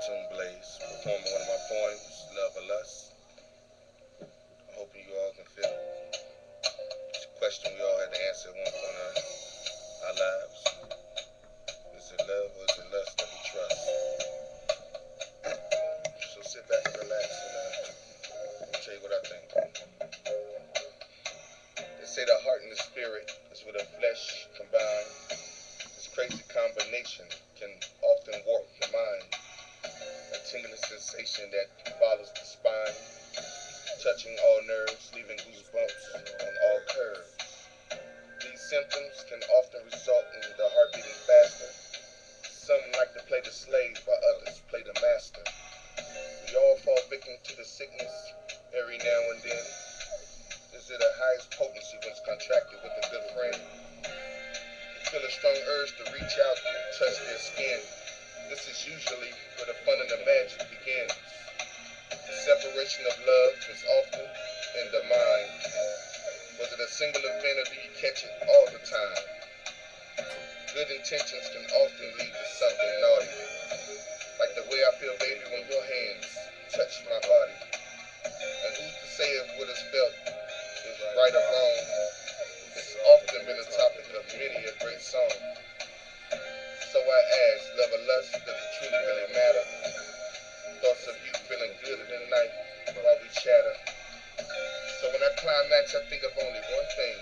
Neptune Blaze, performing one of my poems, Love or Lust. I'm hoping you all can feel it. It's a question we all had to answer at one point in our lives. Is it love or is it lust that we trust? So sit back and relax and let me tell you what I think. They say the heart and the spirit is with the flesh combined. This crazy combination can often warp the mind. A tingling sensation that follows the spine, touching all nerves, leaving goosebumps on all curves. These symptoms can often result in the heart beating faster. Some like to play the slave while others play the master. We all fall victim to the sickness every now and then. Is it the highest potency when it's contracted with a good friend? You feel a strong urge to reach out and touch their skin. This is usually where the fun and the magic begins. The separation of love is often in the mind. Was it a single event or do you catch it all the time? Good intentions can often lead to something naughty. Like the way I feel, baby, when your hands touch my body. And who's to say if what is felt is right or wrong? It's often been a topic of many a great song. So I ask, love or lust, does it truly really matter? Thoughts of you feeling good in the night while we chatter. So when I climax, I think of only one thing.